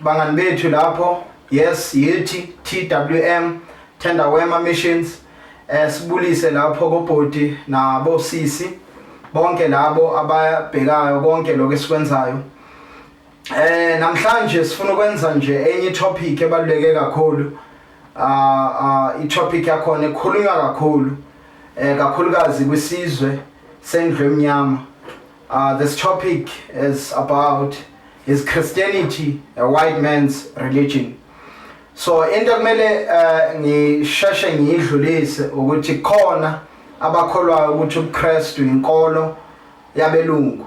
bangani bethu lapho, yes yithi TWM Tender Wema Missions, sibulise lapho kubhodi nabo sisi bonke labo ababhekayo konke lokho esikwenzayo. Namhlanje sifuna ukwenza nje enye topic ebaluleke kakhulu. I-topic yakhona ekhulunywa kakhulu kakhulukazi kwisizwe sendlu emnyama. This topic is about, is Christianity a white man's religion? So into kumele ngisheshe ngiyidlulise ukuthi khona abakholwayo ukuthi uKristu inkolo yabelungu,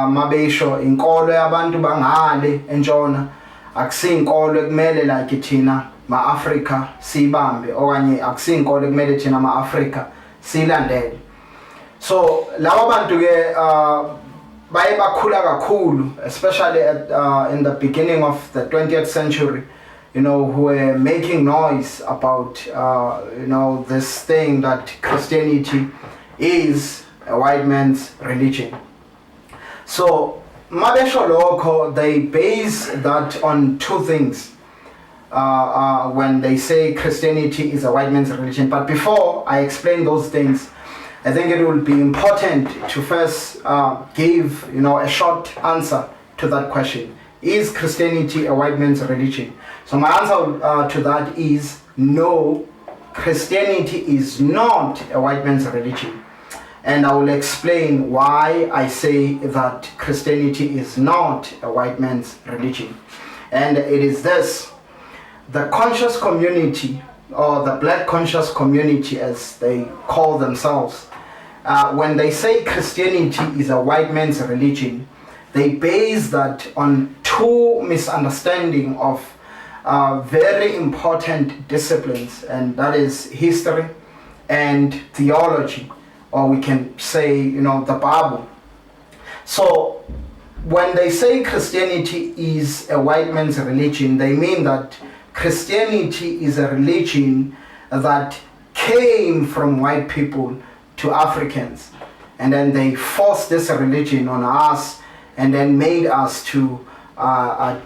mabesho inkolo yabantu bangale entshona, akusinkolo ekumele like thina ma-Afrika siyibambe, okanye akusinkolo ekumele thina ma-Afrika siyilandele. So laba bantu ke baye bakhula kakhulu, especially in the beginning of the 20th century, who were making noise about this thing that Christianity is a white man's religion. So mabesho lokho, they base that on two things when they say Christianity is a white man's religion. But before I explain those things, I think it will be important to first give a short answer to that question. Is Christianity a white man's religion? So my answer to that is no, Christianity is not a white man's religion. And I will explain why I say that Christianity is not a white man's religion. And it is this: the conscious community, or the black conscious community as they call themselves, when they say Christianity is a white man's religion, they base that on two misunderstanding of very important disciplines, and that is history and theology, or we can say, the Bible. So when they say Christianity is a white man's religion, they mean that Christianity is a religion that came from white people to Africans, and then they forced this religion on us and then made us to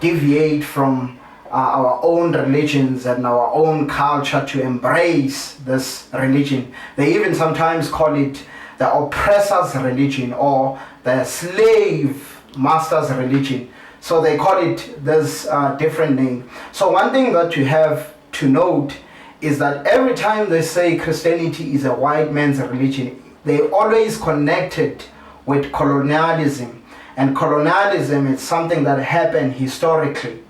deviate from our own religions and our own culture to embrace this religion. They even sometimes call it the oppressor's religion or the slave master's religion. So they call it this different name. So one thing that you have to note is that every time they say Christianity is a white man's religion, they always connect it with colonialism. And colonialism is something that happened historically.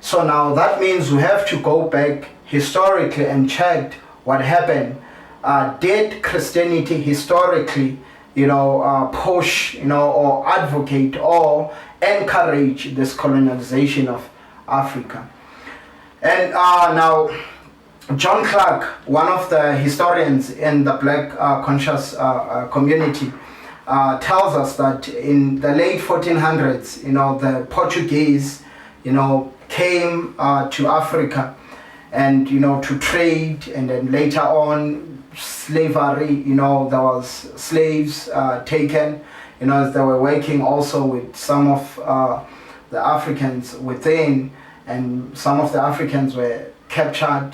So now that means we have to go back historically and check what happened. Did Christianity historically, push, or advocate or encourage this colonization of Africa? And now, John Clark, one of the historians in the black conscious community, tells us that in the late 1400s, the Portuguese, came to Africa and, to trade, and then later on slavery, there was slaves taken, as they were working also with some of the Africans within, and some of the Africans were captured,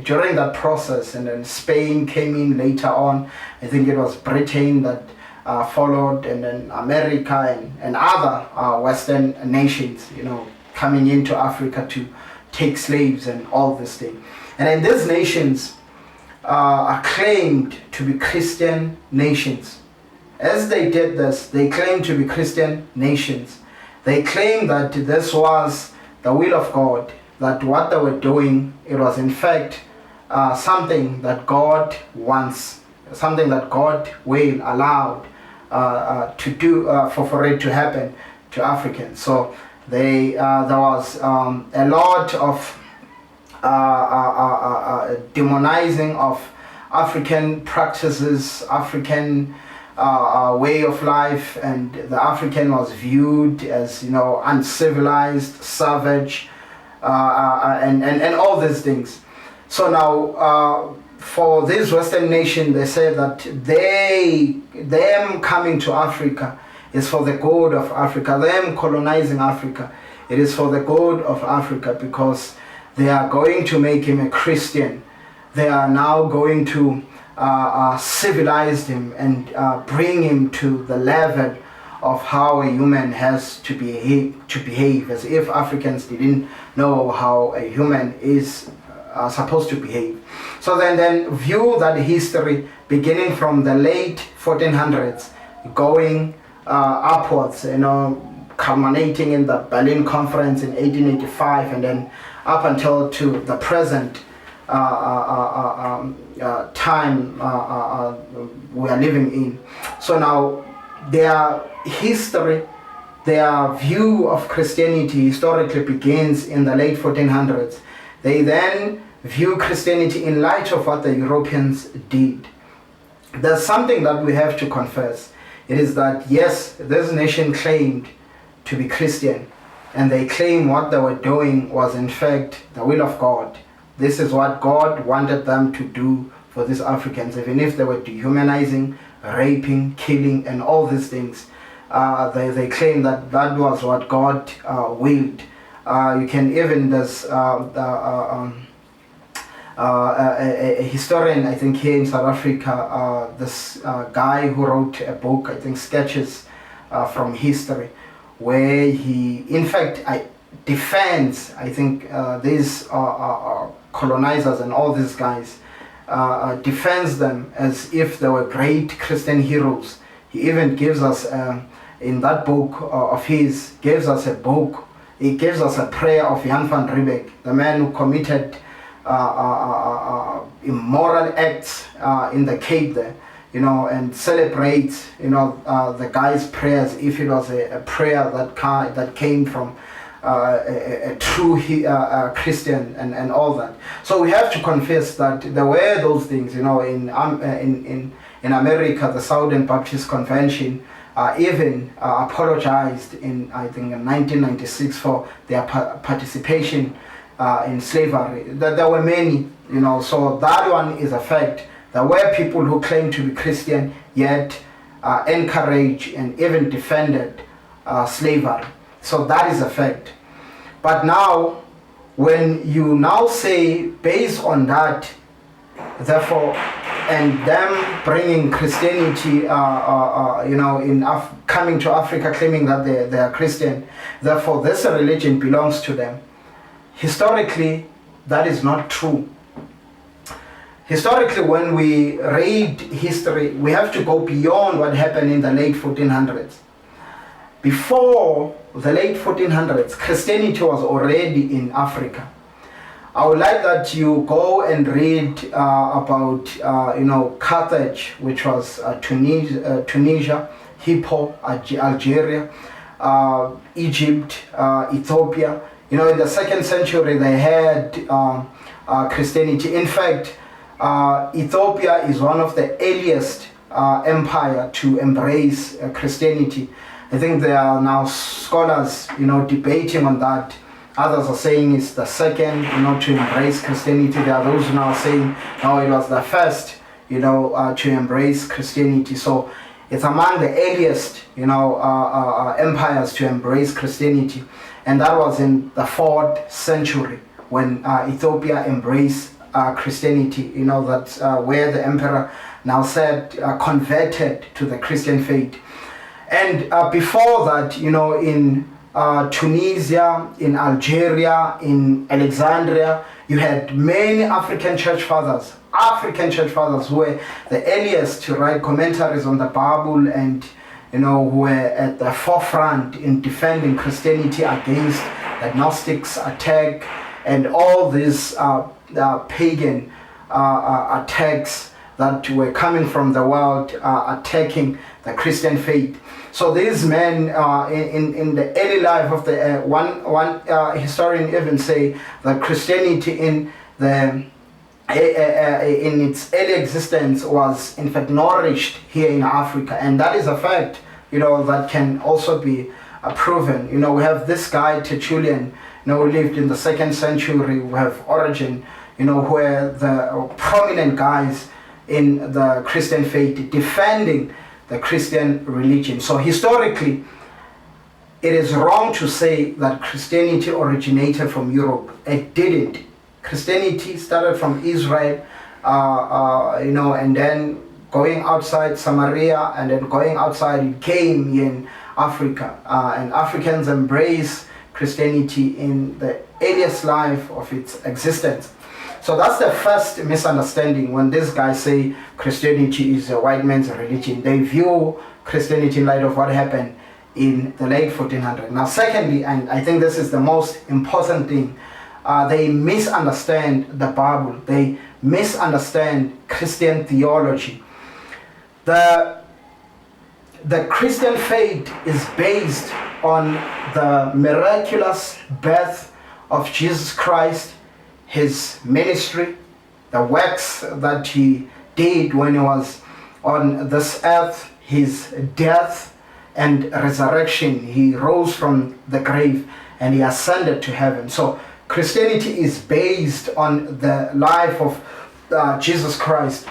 during that process, and then Spain came in later on. I think it was Britain that followed, and then America and other Western nations, coming into Africa to take slaves and all this thing. And then these nations are claimed to be Christian nations. As they did this, they claimed to be Christian nations. They claimed that this was the will of God, that what they were doing, it was in fact something that God wants, something that God will allow to do, for it to happen to Africans. So there was a lot of demonizing of African practices, African way of life, and the African was viewed as uncivilized, savage, and all these things. So now for these Western nations, they say that them coming to Africa is for the good of Africa. Them colonizing Africa It is for the good of Africa, because they are going to make him a Christian. They are now going to civilize him and bring him to the level of how a human has to behave, as if Africans didn't know how a human is supposed to behave. So then view that history beginning from the late 1400s, going upwards, culminating in the Berlin Conference in 1885, and then up until to the present time we are living in. So now their history, their view of Christianity historically begins in the late 1400s. They then view Christianity in light of what the Europeans did. There's something that we have to confess. It is that, yes, this nation claimed to be Christian, and they claim what they were doing was in fact the will of God. This is what God wanted them to do for these Africans, even if they were dehumanizing, raping, killing, and all these things. They claim that that was what God willed. You can even, there's a historian, I think, here in South Africa, this guy who wrote a book, I think, Sketches from History, where he, in fact, defends, I think, these colonizers and all these guys, defends them as if they were great Christian heroes. He even gives us, in that book of his, gives us a book. He gives us a prayer of Jan van Riebeeck, the man who committed immoral acts in the Cape there, and celebrates, the guy's prayers, if it was a prayer that came from a true Christian and all that. So we have to confess that there were those things, in America, the Southern Baptist Convention even apologized in, I think, in 1996 for their participation in slavery. That there were many, so that one is a fact. There were people who claimed to be Christian, yet encouraged and even defended slavery. So that is a fact. But now, when you now say, based on that, therefore, and them bringing Christianity, coming to Africa claiming that they are Christian, therefore this religion belongs to them. Historically, that is not true. Historically, when we read history, we have to go beyond what happened in the late 1400s. Before the late 1400s, Christianity was already in Africa. I would like that you go and read about, Carthage, which was Tunisia, Hippo, Algeria, Egypt, Ethiopia. In the 2nd century, they had Christianity. In fact, Ethiopia is one of the earliest empire to embrace Christianity. I think there are now scholars, debating on that. Others are saying it's the second, to embrace Christianity. There are those who now saying, no, it was the first, to embrace Christianity. So it's among the earliest, empires to embrace Christianity. And that was in the 4th century when Ethiopia embraced Christianity. That's where the emperor now said converted to the Christian faith. And before that, in Tunisia, in Algeria, in Alexandria, you had many African church fathers who were the earliest to write commentaries on the Bible and, who were at the forefront in defending Christianity against the Gnostics' attack and all these pagan attacks that were coming from the world, attacking the Christian faith. So these men, in the early life of the one historian even say that Christianity in its early existence was in fact nourished here in Africa, and that is a fact, that can also be proven. We have this guy Tertullian, who lived in the 2nd century. We have Origen, who were the prominent guys in the Christian faith defending the Christian religion. So historically, it is wrong to say that Christianity originated from Europe. It didn't. Christianity started from Israel, and then going outside Samaria, and then going outside, it came in Africa. And Africans embrace Christianity in the earliest life of its existence. So that's the first misunderstanding when these guys say Christianity is a white man's religion. They view Christianity in light of what happened in the late 1400s. Now, secondly, and I think this is the most important thing, they misunderstand the Bible. They misunderstand Christian theology. The Christian faith is based on the miraculous birth of Jesus Christ, his ministry, the works that he did when he was on this earth, his death and resurrection. He rose from the grave and he ascended to heaven. So Christianity is based on the life of Jesus Christ.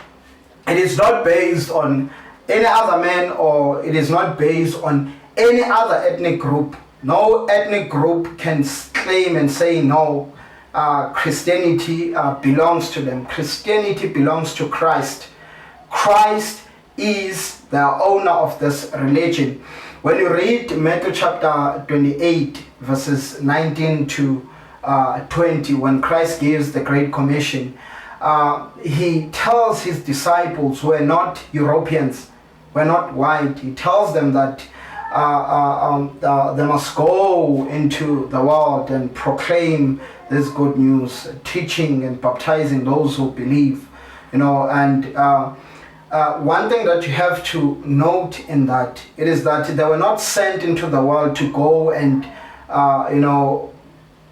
It is not based on any other man, or it is not based on any other ethnic group. No ethnic group can claim and say no, Christianity belongs to them. Christianity belongs to Christ. Christ is the owner of this religion. When you read Matthew chapter 28, verses 19 to 20, when Christ gives the Great Commission, he tells his disciples, who are not Europeans, were not white, he tells them that they must go into the world and proclaim this good news, teaching and baptizing those who believe. And one thing that you have to note in that, it is that they were not sent into the world to go and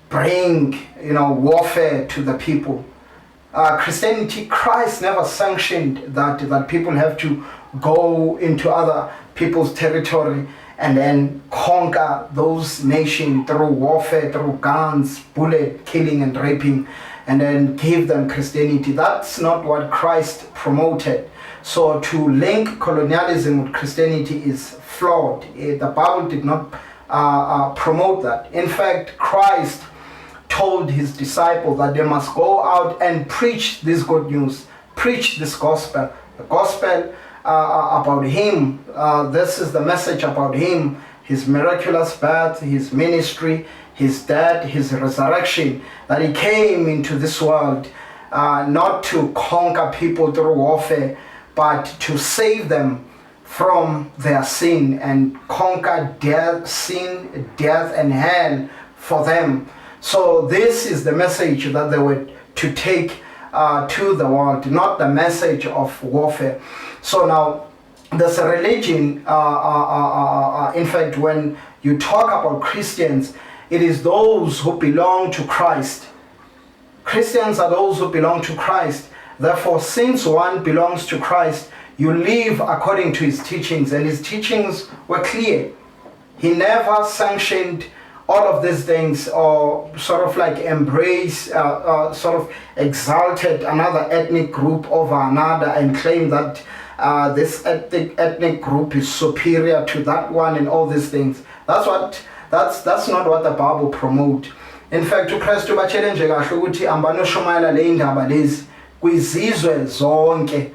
bring warfare to the people. Christianity, Christ never sanctioned that people have to go into other people's territory and then conquer those nations through warfare, through guns, bullet killing and raping, and then give them Christianity. That's not what Christ promoted. So to link colonialism with Christianity is flawed. The Bible did not promote that. In fact, Christ told his disciples that they must go out and preach this good news, preach this gospel, the gospel about him. This is the message about him, his miraculous birth, his ministry, his death, his resurrection, that he came into this world not to conquer people through warfare, but to save them from their sin and conquer death, sin, death, and hell for them. So this is the message that they were to take to the world, not the message of warfare. So now, this religion, in fact, when you talk about Christians, it is those who belong to Christ. Christians are those who belong to Christ. Therefore, since one belongs to Christ, you live according to his teachings, and his teachings were clear. He never sanctioned all of these things, or sort of like embrace, sort of exalted another ethnic group over another and claim that this ethnic group is superior to that one and all these things. That's not what the Bible promotes. In fact, uKristu batshele nje kahle ukuthi ambanoshumayela le indaba lezi kwizizwe zonke,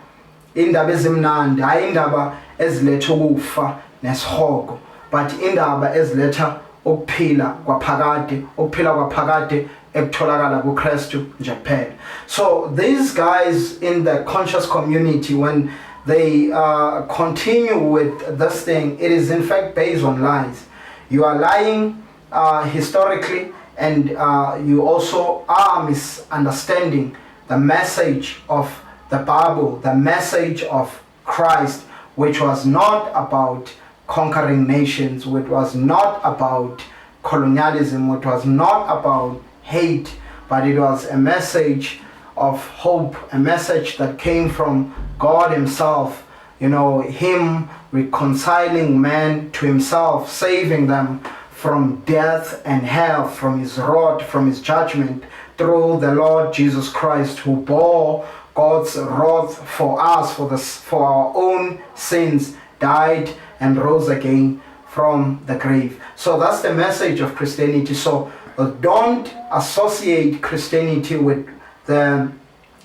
indaba ezimnandi, hayi indaba eziletha ukufa nesihoko, but indaba eziletha ukuphila kwaphakade ekutholakala kuKristu nje kuphela. So these guys in the conscious community, when they continue with this thing, it is in fact based on lies. You are lying historically, and you also are misunderstanding the message of the Bible, the message of Christ, which was not about conquering nations, which was not about colonialism, which was not about hate, but it was a message of hope, a message that came from God himself, him reconciling man to himself, saving them from death and hell, from his wrath, from his judgment, through the Lord Jesus Christ, who bore God's wrath for us, for our own sins, died and rose again from the grave. So that's the message of Christianity. So don't associate Christianity with the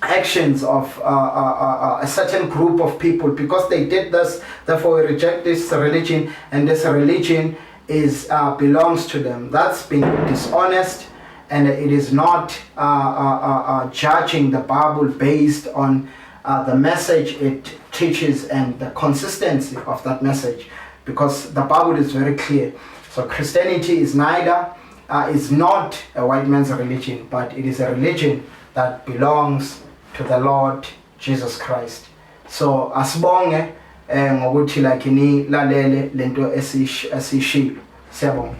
actions of a certain group of people, because they did this, therefore we reject this religion, and this religion is belongs to them. That's being dishonest, and it is not judging the Bible based on the message it teaches and the consistency of that message, because the Bible is very clear. So Christianity is neither is not a white man's religion, but it is a religion that belongs to the Lord Jesus Christ. So asibonge ngokuthi like ni lalele lento esishilo. Siyabonga.